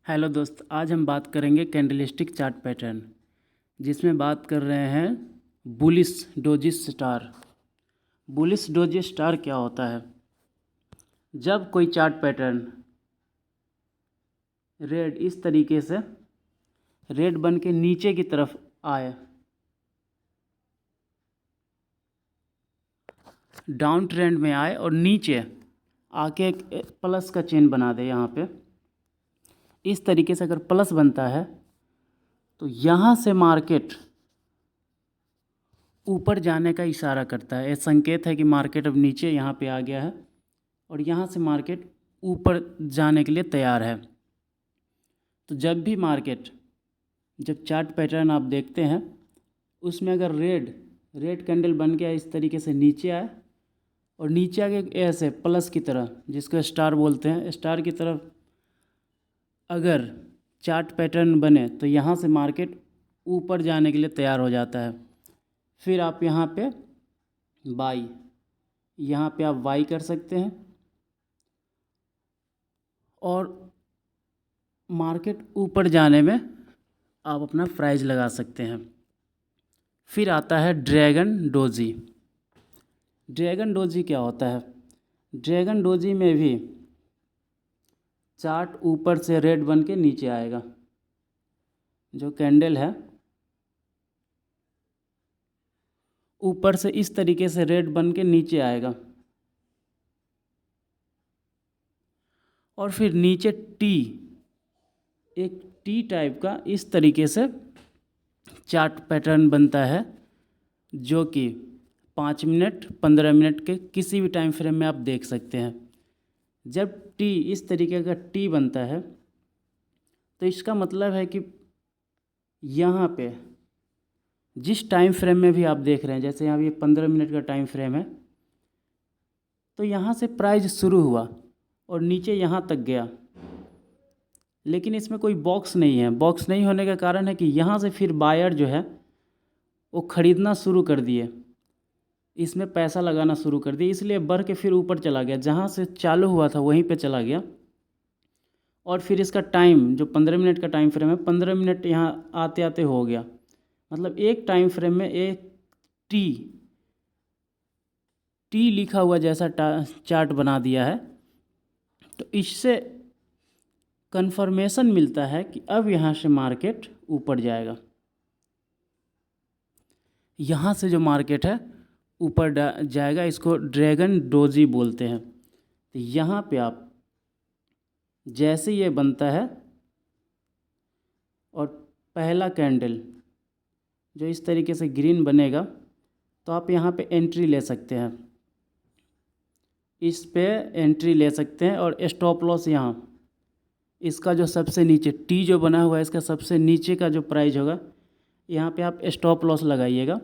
Hello दोस्त, आज हम बात करेंगे कैंडलस्टिक चार्ट पैटर्न, जिसमें बात कर रहे हैं bullish doji star. Bullish doji star क्या होता है? जब कोई चार्ट पैटर्न रेड इस तरीके से रेड बन के नीचे की तरफ आए, डाउन ट्रेंड में आए और नीचे आके एक प्लस का चेन बना दे। यहाँ पे इस तरीके से अगर प्लस बनता है तो यहाँ से मार्केट ऊपर जाने का इशारा करता है। यह संकेत है कि मार्केट अब नीचे यहाँ पे आ गया है और यहाँ से मार्केट ऊपर जाने के लिए तैयार है। तो जब भी मार्केट जब चार्ट पैटर्न आप देखते हैं उसमें अगर रेड कैंडल बन गया इस तरीके से नीचे आए और नीचे आगे ऐसे प्लस की तरह, जिसको स्टार बोलते हैं, स्टार की तरफ अगर चार्ट पैटर्न बने तो यहाँ से मार्केट ऊपर जाने के लिए तैयार हो जाता है। फिर आप यहाँ पे बाई, यहाँ पे आप बाई कर सकते हैं और मार्केट ऊपर जाने में आप अपना प्राइस लगा सकते हैं। फिर आता है ड्रैगन डोजी। ड्रैगन डोजी क्या होता है? ड्रैगन डोजी में भी चार्ट ऊपर से रेड बन के नीचे आएगा। जो कैंडल है ऊपर से इस तरीके से रेड बन के नीचे आएगा और फिर नीचे एक टी टाइप का इस तरीके से चार्ट पैटर्न बनता है, जो कि 5 मिनट 15 मिनट के किसी भी टाइम फ्रेम में आप देख सकते हैं। जब टी इस तरीके का टी बनता है तो इसका मतलब है कि यहाँ पे जिस टाइम फ्रेम में भी आप देख रहे हैं, जैसे यहाँ ये 15 मिनट का टाइम फ्रेम है, तो यहाँ से प्राइस शुरू हुआ और नीचे यहाँ तक गया, लेकिन इसमें कोई बॉक्स नहीं है। बॉक्स नहीं होने का कारण है कि यहाँ से फिर बायर जो है वो ख़रीदना शुरू कर दिए, इसमें पैसा लगाना शुरू कर दिए, इसलिए बढ़ के फिर ऊपर चला गया। जहाँ से चालू हुआ था वहीं पे चला गया और फिर इसका टाइम जो 15 मिनट का टाइम फ्रेम है, 15 मिनट यहाँ आते आते हो गया। मतलब एक टाइम फ्रेम में एक टी लिखा हुआ जैसा चार्ट बना दिया है। तो इससे कंफर्मेशन मिलता है कि अब यहाँ से मार्केट ऊपर जाएगा। यहाँ से जो मार्केट है ऊपर जाएगा, इसको ड्रैगन डोजी बोलते हैं। तो यहाँ पे आप जैसे ये बनता है और पहला कैंडल जो इस तरीके से ग्रीन बनेगा, तो आप यहाँ पे एंट्री ले सकते हैं, इस पे एंट्री ले सकते हैं। और स्टॉप लॉस यहाँ इसका जो सबसे नीचे टी जो बना हुआ है, इसका सबसे नीचे का जो प्राइस होगा, यहाँ पे आप स्टॉप लॉस लगाइएगा।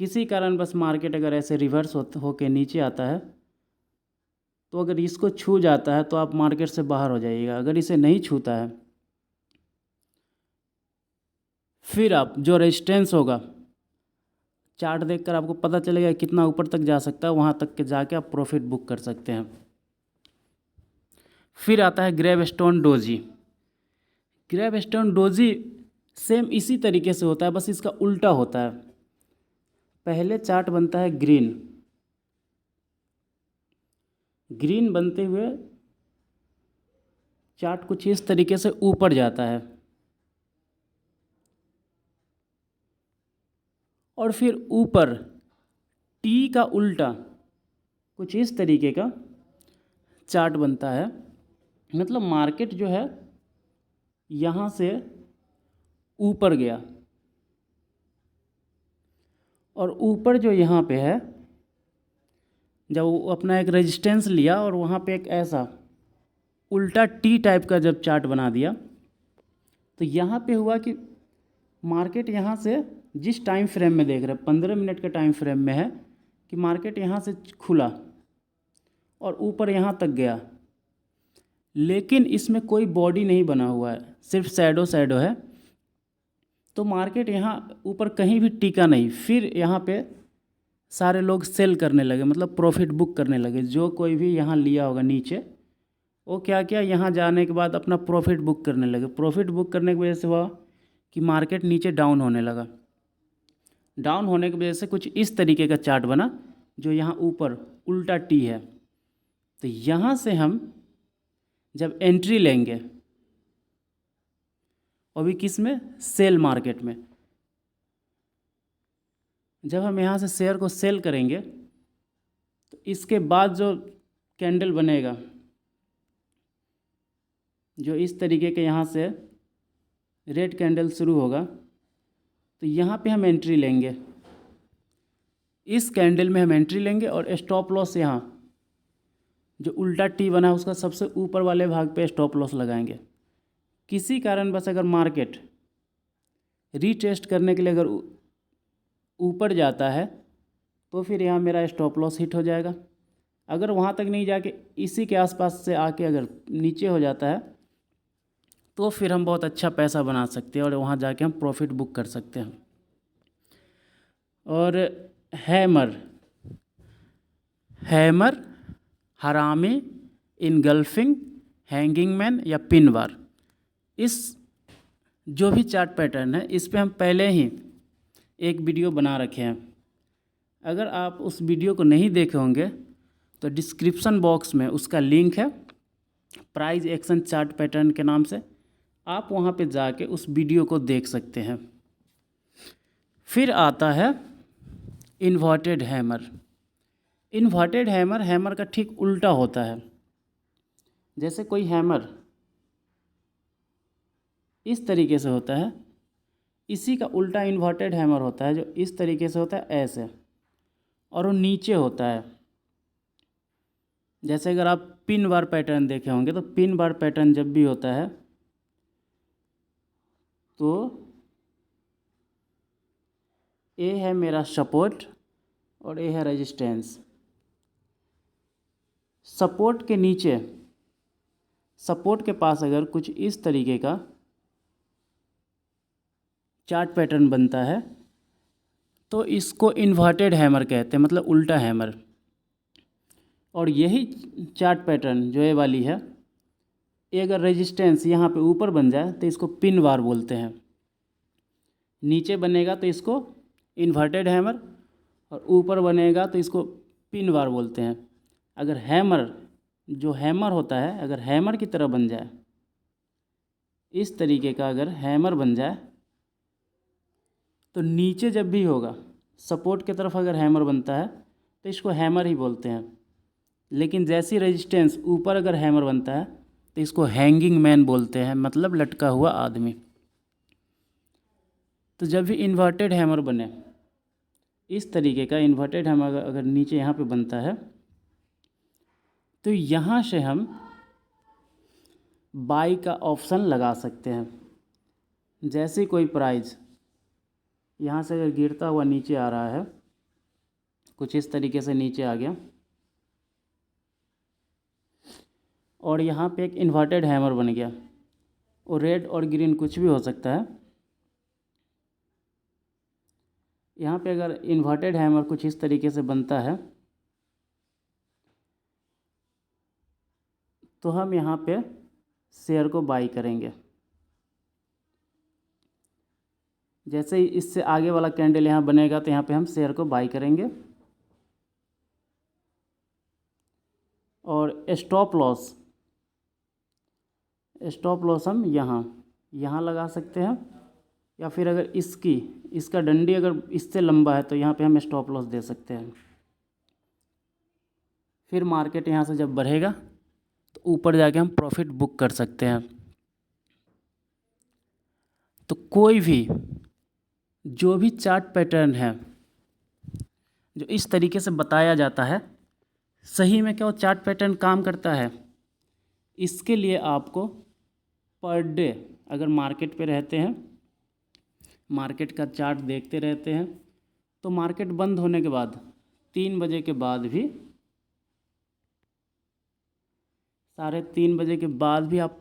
किसी कारण बस मार्केट अगर ऐसे रिवर्स होके नीचे आता है तो अगर इसको छू जाता है तो आप मार्केट से बाहर हो जाइएगा। अगर इसे नहीं छूता है फिर आप जो रेजिस्टेंस होगा, चार्ट देखकर आपको पता चलेगा कितना ऊपर तक जा सकता है, वहाँ तक के जाके आप प्रॉफिट बुक कर सकते हैं। फिर आता है gravestone doji. Gravestone doji same इसी तरीके से होता है, बस इसका उल्टा होता है। पहले चार्ट बनता है ग्रीन बनते हुए चार्ट कुछ इस तरीके से ऊपर जाता है और फिर ऊपर टी का उल्टा कुछ इस तरीके का चार्ट बनता है। मतलब मार्केट जो है यहाँ से ऊपर गया और ऊपर जो यहाँ पे है, जब वो अपना एक रेजिस्टेंस लिया और वहाँ पे एक ऐसा उल्टा टी टाइप का जब चार्ट बना दिया, तो यहाँ पे हुआ कि मार्केट यहाँ से जिस टाइम फ्रेम में देख रहे हैं 15 मिनट के टाइम फ्रेम में है कि मार्केट यहाँ से खुला और ऊपर यहाँ तक गया, लेकिन इसमें कोई बॉडी नहीं बना हुआ है, सिर्फ शैडो है। तो मार्केट यहाँ ऊपर कहीं भी टिका नहीं। फिर यहाँ पे सारे लोग सेल करने लगे, मतलब प्रॉफिट बुक करने लगे। जो कोई भी यहाँ लिया होगा नीचे वो क्या किया, यहाँ जाने के बाद अपना प्रॉफिट बुक करने लगे। प्रॉफिट बुक करने की वजह से हुआ कि मार्केट नीचे डाउन होने लगा। डाउन होने की वजह से कुछ इस तरीके का चार्ट बना, जो यहाँ ऊपर उल्टा टी है। तो यहाँ से हम जब एंट्री लेंगे, और भी किस में, सेल मार्केट में, जब हम यहाँ से शेयर को सेल करेंगे तो इसके बाद जो कैंडल बनेगा, जो इस तरीके के यहाँ से रेड कैंडल शुरू होगा, तो यहाँ पे हम एंट्री लेंगे। इस कैंडल में हम एंट्री लेंगे और स्टॉप लॉस यहाँ जो उल्टा टी बना है उसका सबसे ऊपर वाले भाग पे स्टॉप लॉस लगाएंगे। किसी कारणवश अगर मार्केट रीटेस्ट करने के लिए अगर ऊपर जाता है तो फिर यहाँ मेरा स्टॉप लॉस हिट हो जाएगा। अगर वहाँ तक नहीं जाके इसी के आसपास से आके अगर नीचे हो जाता है तो फिर हम बहुत अच्छा पैसा बना सकते हैं और वहाँ जाके हम प्रॉफिट बुक कर सकते हैं। और हैमर, हरामी, इनगल्फिंग, हैंगिंग मैन या पिन बार, इस जो भी चार्ट पैटर्न है इस पे हम पहले ही एक वीडियो बना रखे हैं। अगर आप उस वीडियो को नहीं देखे होंगे तो डिस्क्रिप्शन बॉक्स में उसका लिंक है, प्राइस एक्शन चार्ट पैटर्न के नाम से, आप वहाँ पे जाके उस वीडियो को देख सकते हैं। फिर आता है इन्वर्टेड हैमर। इन्वर्टेड हैमर का ठीक उल्टा होता है। जैसे कोई हैमर इस तरीके से होता है, इसी का उल्टा इन्वर्टेड हैमर होता है, जो इस तरीके से होता है ऐसे, और वो नीचे होता है। जैसे अगर आप पिन बार पैटर्न देखे होंगे तो पिन बार पैटर्न जब भी होता है तो ये है मेरा सपोर्ट और ये है रेजिस्टेंस। सपोर्ट के नीचे, सपोर्ट के पास अगर कुछ इस तरीके का चार्ट पैटर्न बनता है तो इसको इन्वर्टेड हैमर कहते हैं, मतलब उल्टा हैमर। और यही चार्ट पैटर्न जो ये वाली है, ये अगर रेजिस्टेंस यहाँ पे ऊपर बन जाए तो इसको पिन बार बोलते हैं। नीचे बनेगा तो इसको इन्वर्टेड हैमर, और ऊपर बनेगा तो इसको पिन बार बोलते हैं। अगर हैमर, जो हैमर होता है, अगर हैमर की तरह बन जाए, इस तरीके का अगर हैमर बन जाए तो नीचे जब भी होगा, सपोर्ट की तरफ अगर हैमर बनता है तो इसको हैमर ही बोलते हैं। लेकिन जैसी रेजिस्टेंस ऊपर अगर हैमर बनता है तो इसको हैंगिंग मैन बोलते हैं, मतलब लटका हुआ आदमी। तो जब भी इन्वर्टेड हैमर बने, इस तरीके का इन्वर्टेड हैमर अगर नीचे यहाँ पे बनता है तो यहाँ से हम बाई का ऑप्शन लगा सकते हैं। जैसे कोई प्राइस यहाँ से अगर गिरता हुआ नीचे आ रहा है, कुछ इस तरीके से नीचे आ गया, और यहाँ पे एक इन्वर्टेड हैमर बन गया, और रेड और ग्रीन कुछ भी हो सकता है। यहाँ पे अगर इन्वर्टेड हैमर कुछ इस तरीके से बनता है तो हम यहाँ पे शेयर को बाई करेंगे। जैसे ही इससे आगे वाला कैंडल यहाँ बनेगा तो यहाँ पे हम शेयर को बाई करेंगे। और स्टॉप लॉस हम यहाँ लगा सकते हैं, या फिर अगर इसका डंडी अगर इससे लंबा है तो यहाँ पे हम स्टॉप लॉस दे सकते हैं। फिर मार्केट यहाँ से जब बढ़ेगा तो ऊपर जाके हम प्रॉफिट बुक कर सकते हैं। तो कोई भी जो भी चार्ट पैटर्न है जो इस तरीके से बताया जाता है, सही में क्या वो चार्ट पैटर्न काम करता है? इसके लिए आपको पर डे, अगर मार्केट पे रहते हैं, मार्केट का चार्ट देखते रहते हैं, तो मार्केट बंद होने के बाद 3 बजे के बाद भी, 3:30 बजे के बाद भी आप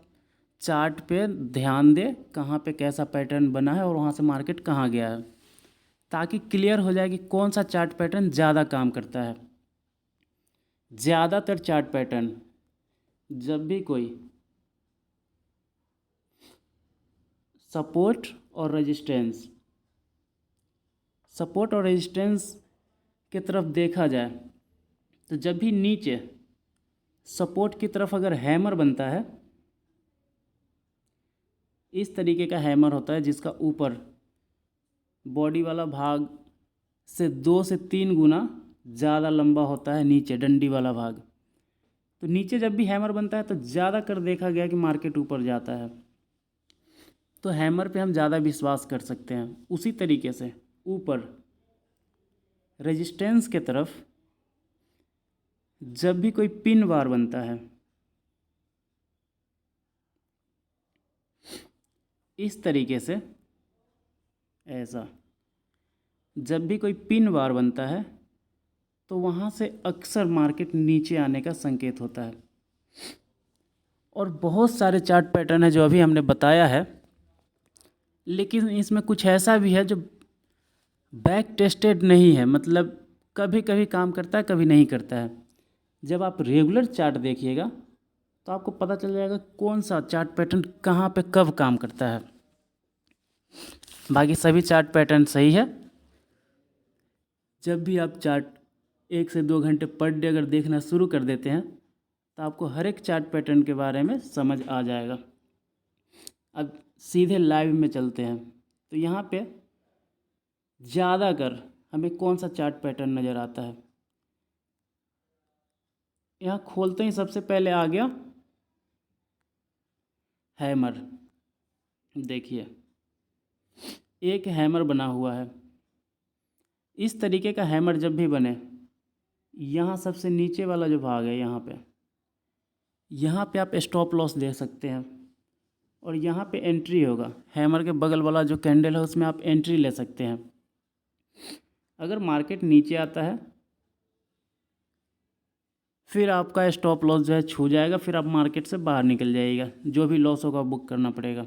चार्ट पे ध्यान दें कहाँ पे कैसा पैटर्न बना है और वहाँ से मार्केट कहाँ गया है, ताकि क्लियर हो जाए कि कौन सा चार्ट पैटर्न ज़्यादा काम करता है। ज़्यादातर चार्ट पैटर्न जब भी कोई सपोर्ट और रेजिस्टेंस की तरफ देखा जाए, तो जब भी नीचे सपोर्ट की तरफ अगर हैमर बनता है, इस तरीके का हैमर होता है जिसका ऊपर बॉडी वाला भाग से 2 से 3 गुना ज़्यादा लंबा होता है नीचे डंडी वाला भाग। तो नीचे जब भी हैमर बनता है तो ज़्यादा कर देखा गया कि मार्केट ऊपर जाता है, तो हैमर पे हम ज़्यादा विश्वास कर सकते हैं। उसी तरीके से ऊपर रेजिस्टेंस के तरफ जब भी कोई पिन बार बनता है, इस तरीके से ऐसा जब भी कोई पिन बार बनता है तो वहाँ से अक्सर मार्केट नीचे आने का संकेत होता है। और बहुत सारे चार्ट पैटर्न है जो अभी हमने बताया है, लेकिन इसमें कुछ ऐसा भी है जो बैक टेस्टेड नहीं है, मतलब कभी कभी काम करता है कभी नहीं करता है। जब आप रेगुलर चार्ट देखिएगा तो आपको पता चल जाएगा कौन सा चार्ट पैटर्न कहाँ पे कब काम करता है। बाकी सभी चार्ट पैटर्न सही है। जब भी आप चार्ट 1 से 2 घंटे पर डे अगर देखना शुरू कर देते हैं तो आपको हर एक चार्ट पैटर्न के बारे में समझ आ जाएगा। अब सीधे लाइव में चलते हैं, तो यहाँ पे ज़्यादातर हमें कौन सा चार्ट पैटर्न नज़र आता है। यहाँ खोलते ही सबसे पहले आ गया हैमर। देखिए एक हैमर बना हुआ है। इस तरीके का हैमर जब भी बने, यहाँ सबसे नीचे वाला जो भाग है यहाँ पे आप स्टॉप लॉस दे सकते हैं और यहाँ पे एंट्री होगा। हैमर के बगल वाला जो कैंडल है उसमें आप एंट्री ले सकते हैं। अगर मार्केट नीचे आता है फिर आपका स्टॉप लॉस जो है छू जाएगा, फिर आप मार्केट से बाहर निकल जाइएगा, जो भी लॉस होगा बुक करना पड़ेगा।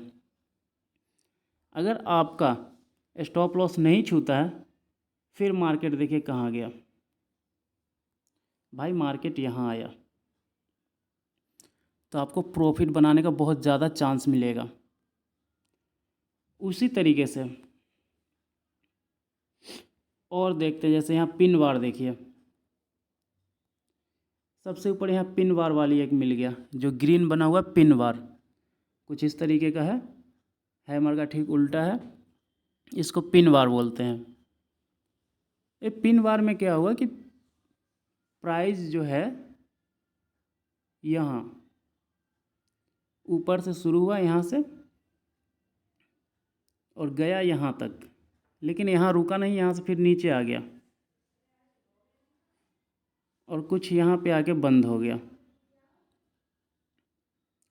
अगर आपका स्टॉप लॉस नहीं छूता है फिर मार्केट देखिए कहाँ गया भाई, मार्केट यहाँ आया, तो आपको प्रॉफिट बनाने का बहुत ज़्यादा चांस मिलेगा। उसी तरीके से और देखते हैं, जैसे यहाँ पिन बार देखिए, सबसे ऊपर यहाँ पिन बार वाली एक मिल गया, जो ग्रीन बना हुआ पिन बार कुछ इस तरीके का है, हैमर का ठीक उल्टा है, इसको पिन बार बोलते हैं। ये पिन बार में क्या हुआ कि प्राइस जो है यहाँ ऊपर से शुरू हुआ यहाँ से और गया यहाँ तक, लेकिन यहाँ रुका नहीं, यहाँ से फिर नीचे आ गया और कुछ यहाँ पे आके बंद हो गया।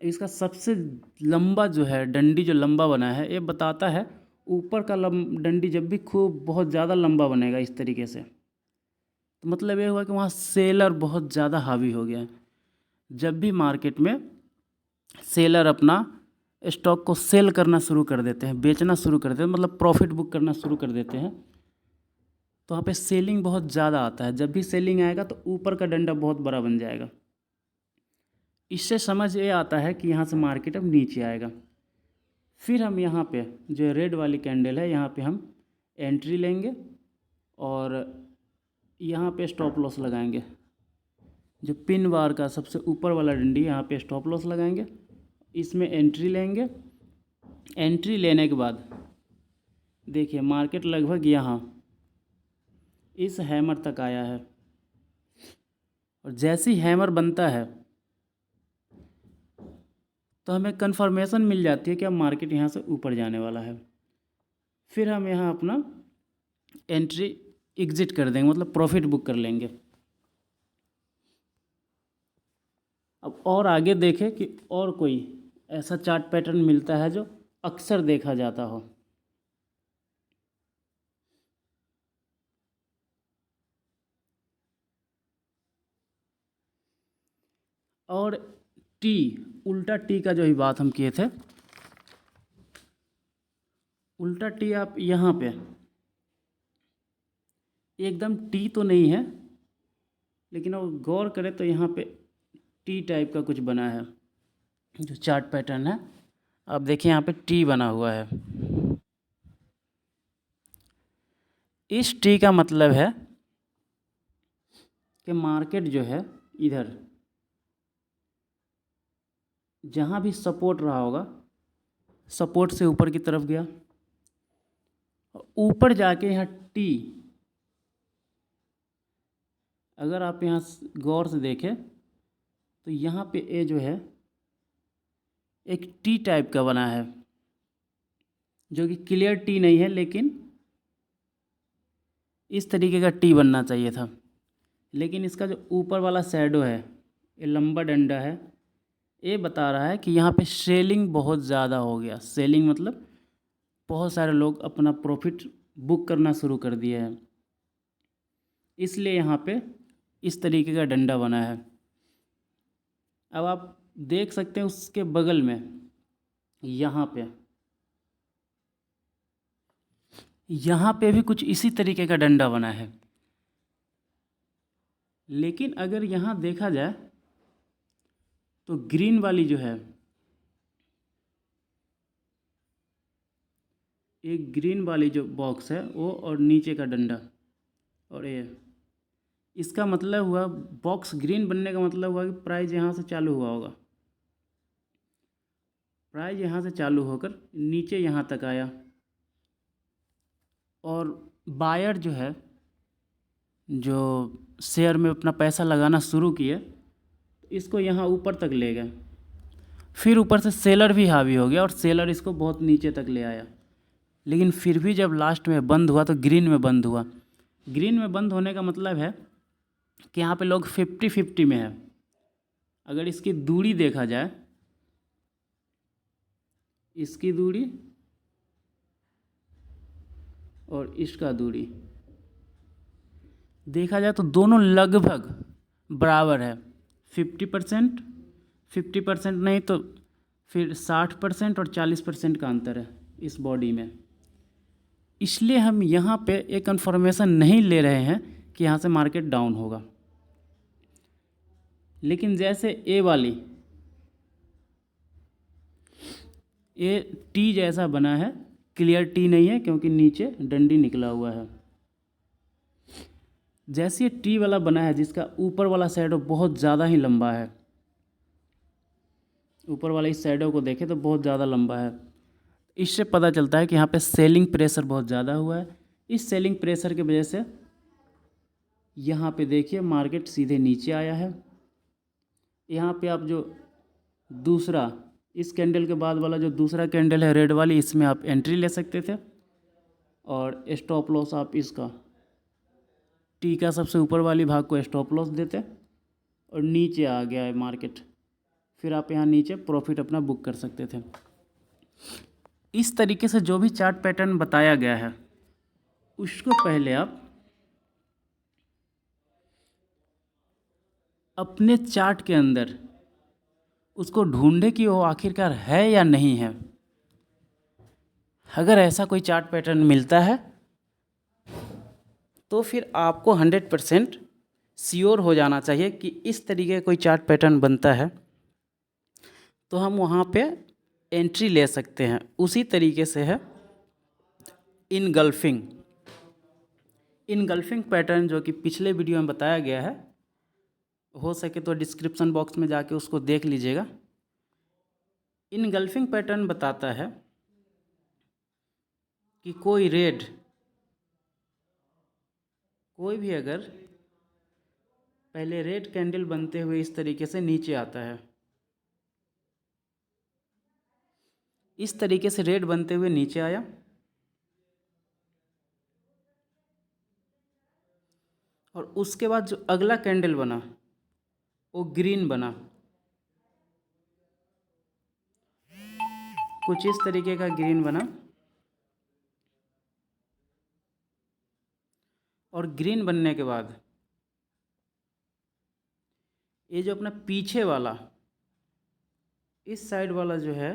इसका सबसे लंबा जो है डंडी जो लंबा बना है, ये बताता है ऊपर का डंडी जब भी खूब बहुत ज़्यादा लंबा बनेगा इस तरीके से, तो मतलब ये हुआ कि वहाँ सेलर बहुत ज़्यादा हावी हो गया है। जब भी मार्केट में सेलर अपना स्टॉक को सेल करना शुरू कर देते हैं, बेचना शुरू कर देते हैं, मतलब प्रॉफिट बुक करना शुरू कर देते हैं, तो वहाँ पे सेलिंग बहुत ज़्यादा आता है। जब भी सेलिंग आएगा तो ऊपर का डंडा बहुत बड़ा बन जाएगा। इससे समझ ये आता है कि यहाँ से मार्केट अब नीचे आएगा। फिर हम यहाँ पे जो रेड वाली कैंडल है यहाँ पे हम एंट्री लेंगे और यहाँ पे स्टॉप लॉस लगाएंगे। जो पिन बार का सबसे ऊपर वाला डंडी यहाँ पे स्टॉप लॉस लगाएंगे, इसमें एंट्री लेंगे। एंट्री लेने के बाद देखिए मार्केट लगभग यहाँ इस हैमर तक आया है और जैसे ही हैमर बनता है तो हमें कंफर्मेशन मिल जाती है कि अब मार्केट यहाँ से ऊपर जाने वाला है। फिर हम यहाँ अपना एंट्री एग्जिट कर देंगे, मतलब प्रॉफिट बुक कर लेंगे। अब और आगे देखें कि और कोई ऐसा चार्ट पैटर्न मिलता है जो अक्सर देखा जाता हो। और टी, उल्टा टी का जो ही बात हम किए थे, उल्टा टी आप यहाँ पे एकदम टी तो नहीं है, लेकिन अब गौर करें तो यहाँ पे टी टाइप का कुछ बना है जो चार्ट पैटर्न है। आप देखिए यहाँ पे टी बना हुआ है। इस टी का मतलब है कि मार्केट जो है इधर जहाँ भी सपोर्ट रहा होगा, सपोर्ट से ऊपर की तरफ गया, ऊपर जाके यहाँ टी, अगर आप यहाँ गौर से देखें तो यहाँ पे ए जो है एक टी टाइप का बना है, जो कि क्लियर टी नहीं है, लेकिन इस तरीके का टी बनना चाहिए था। लेकिन इसका जो ऊपर वाला शैडो है, ये लंबा डंडा है, ये बता रहा है कि यहाँ पे सेलिंग बहुत ज़्यादा हो गया। सेलिंग मतलब बहुत सारे लोग अपना प्रॉफिट बुक करना शुरू कर दिए हैं, इसलिए यहाँ पे इस तरीके का डंडा बना है। अब आप देख सकते हैं उसके बगल में यहाँ पे भी कुछ इसी तरीके का डंडा बना है। लेकिन अगर यहाँ देखा जाए तो ग्रीन वाली जो है, एक ग्रीन वाली जो बॉक्स है वो, और नीचे का डंडा और ये, इसका मतलब हुआ बॉक्स ग्रीन बनने का मतलब हुआ कि प्राइस यहाँ से चालू हुआ होगा। प्राइस यहाँ से चालू होकर नीचे यहाँ तक आया और बायर जो है, जो शेयर में अपना पैसा लगाना शुरू किए, इसको यहाँ ऊपर तक ले गए। फिर ऊपर से सेलर भी हावी हो गया और सेलर इसको बहुत नीचे तक ले आया। लेकिन फिर भी जब लास्ट में बंद हुआ तो ग्रीन में बंद हुआ। ग्रीन में बंद होने का मतलब है कि यहाँ पे लोग 50-50 में है। अगर इसकी दूरी देखा जाए, इसकी दूरी और इसका दूरी देखा जाए तो दोनों लगभग बराबर है। 50% नहीं तो फिर 60% और 40% का अंतर है इस बॉडी में। इसलिए हम यहाँ पे एक इन्फॉर्मेशन नहीं ले रहे हैं कि यहाँ से मार्केट डाउन होगा। लेकिन जैसे ए वाली, ये टी जैसा बना है, क्लियर टी नहीं है क्योंकि नीचे डंडी निकला हुआ है। जैसे ये टी वाला बना है जिसका ऊपर वाला शैडो बहुत ज़्यादा ही लंबा है, ऊपर वाला इस शैडो को देखें तो बहुत ज़्यादा लंबा है, इससे पता चलता है कि यहाँ पे सेलिंग प्रेशर बहुत ज़्यादा हुआ है। इस सेलिंग प्रेशर की वजह से यहाँ पे देखिए मार्केट सीधे नीचे आया है। यहाँ पे आप जो दूसरा, इस कैंडल के बाद वाला जो दूसरा कैंडल है रेड वाली, इसमें आप एंट्री ले सकते थे और स्टॉप लॉस आप इसका टी का सबसे ऊपर वाली भाग को स्टॉप लॉस देते और नीचे आ गया है मार्केट, फिर आप यहाँ नीचे प्रॉफिट अपना बुक कर सकते थे। इस तरीके से जो भी चार्ट पैटर्न बताया गया है उसको पहले आप अपने चार्ट के अंदर उसको ढूंढे कि वो आखिरकार है या नहीं है। अगर ऐसा कोई चार्ट पैटर्न मिलता है तो फिर आपको 100% श्योर हो जाना चाहिए कि इस तरीके का कोई चार्ट पैटर्न बनता है तो हम वहाँ पे एंट्री ले सकते हैं। उसी तरीके से है इनगल्फिंग पैटर्न, जो कि पिछले वीडियो में बताया गया है, हो सके तो डिस्क्रिप्शन बॉक्स में जाके उसको देख लीजिएगा। इनगल्फिंग पैटर्न बताता है कि कोई भी अगर पहले रेड कैंडल बनते हुए इस तरीके से नीचे आता है, इस तरीके से रेड बनते हुए नीचे आया और उसके बाद जो अगला कैंडल बना वो ग्रीन बना, कुछ इस तरीके का ग्रीन बना, और ग्रीन बनने के बाद ये जो अपना पीछे वाला इस साइड वाला जो है,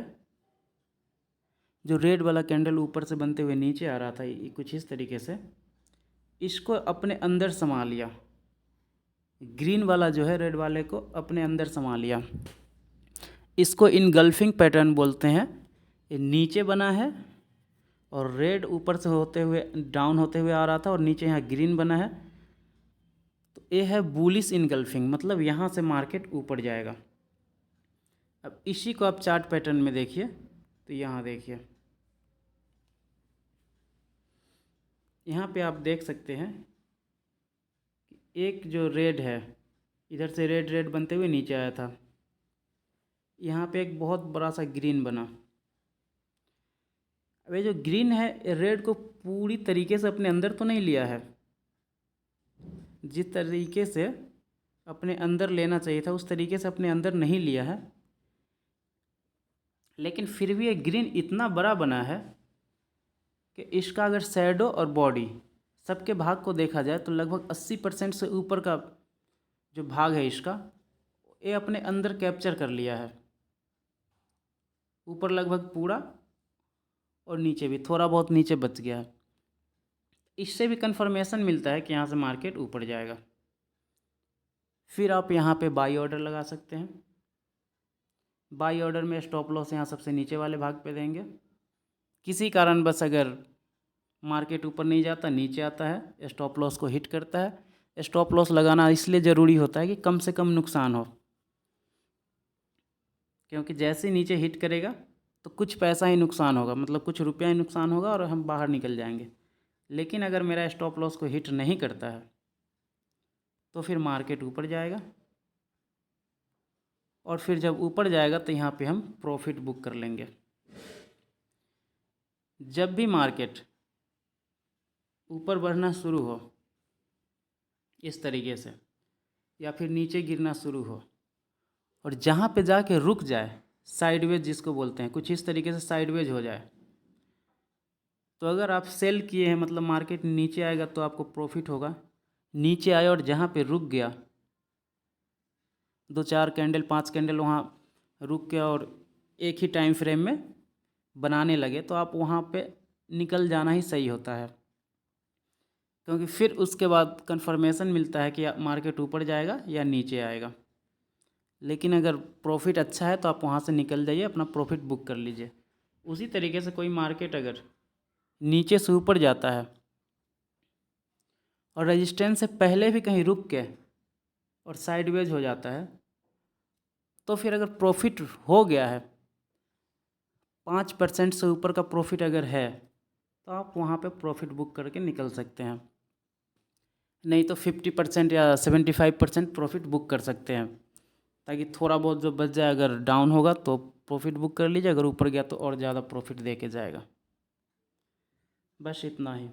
जो रेड वाला कैंडल ऊपर से बनते हुए नीचे आ रहा था, ये कुछ इस तरीके से इसको अपने अंदर समा लिया ग्रीन वाला जो है रेड वाले को अपने अंदर समा लिया। इसको इनगल्फिंग पैटर्न बोलते हैं। ये नीचे बना है और रेड ऊपर से होते हुए डाउन होते हुए आ रहा था और नीचे यहाँ ग्रीन बना है, तो ये है बुलिश इनगल्फिंग, मतलब यहाँ से मार्केट ऊपर जाएगा। अब इसी को आप चार्ट पैटर्न में देखिए, तो यहाँ देखिए, यहाँ पे आप देख सकते हैं कि एक जो रेड है, इधर से रेड रेड बनते हुए नीचे आया था, यहाँ पे एक बहुत बड़ा सा ग्रीन बना। अब ये जो ग्रीन है रेड को पूरी तरीके से अपने अंदर तो नहीं लिया है, जिस तरीके से अपने अंदर लेना चाहिए था उस तरीके से अपने अंदर नहीं लिया है, लेकिन फिर भी ये ग्रीन इतना बड़ा बना है कि इसका अगर शैडो और बॉडी सबके भाग को देखा जाए तो लगभग 80% से ऊपर का जो भाग है इसका, ये अपने अंदर कैप्चर कर लिया है। ऊपर लगभग पूरा और नीचे भी थोड़ा बहुत नीचे बच गया है। इससे भी कंफर्मेशन मिलता है कि यहाँ से मार्केट ऊपर जाएगा। फिर आप यहाँ पे बाई ऑर्डर लगा सकते हैं। बाई ऑर्डर में स्टॉप लॉस यहाँ सबसे नीचे वाले भाग पे देंगे। किसी कारण बस अगर मार्केट ऊपर नहीं जाता, नीचे आता है, स्टॉप लॉस को हिट करता है। स्टॉप लॉस लगाना इसलिए ज़रूरी होता है कि कम से कम नुकसान हो, क्योंकि जैसे नीचे हिट करेगा तो कुछ पैसा ही नुकसान होगा, मतलब कुछ रुपया ही नुकसान होगा और हम बाहर निकल जाएंगे। लेकिन अगर मेरा स्टॉप लॉस को हिट नहीं करता है तो फिर मार्केट ऊपर जाएगा, और फिर जब ऊपर जाएगा तो यहाँ पे हम प्रॉफिट बुक कर लेंगे। जब भी मार्केट ऊपर बढ़ना शुरू हो इस तरीके से, या फिर नीचे गिरना शुरू हो और जहाँ पे जाके रुक जाए, साइडवेज जिसको बोलते हैं, कुछ इस तरीके से साइडवेज हो जाए, तो अगर आप सेल किए हैं, मतलब मार्केट नीचे आएगा तो आपको प्रॉफिट होगा। नीचे आए और जहाँ पे रुक गया, 2-4 कैंडल 5 कैंडल वहाँ रुक गया और एक ही टाइम फ्रेम में बनाने लगे, तो आप वहाँ पे निकल जाना ही सही होता है, क्योंकि फिर उसके बाद कंफर्मेशन मिलता है कि मार्केट ऊपर जाएगा या नीचे आएगा। लेकिन अगर प्रॉफिट अच्छा है तो आप वहाँ से निकल जाइए, अपना प्रॉफिट बुक कर लीजिए। उसी तरीके से कोई मार्केट अगर नीचे से ऊपर जाता है और रेजिस्टेंस से पहले भी कहीं रुक के और साइडवेज हो जाता है, तो फिर अगर प्रॉफिट हो गया है, 5% से ऊपर का प्रॉफिट अगर है, तो आप वहाँ पे प्रॉफिट बुक करके निकल सकते हैं। नहीं तो 50% या 75% प्रॉफिट बुक कर सकते हैं, ताकि थोड़ा बहुत जो बच जाए, अगर डाउन होगा तो प्रॉफिट बुक कर लीजिए, अगर ऊपर गया तो और ज़्यादा प्रॉफिट दे के जाएगा। बस इतना ही।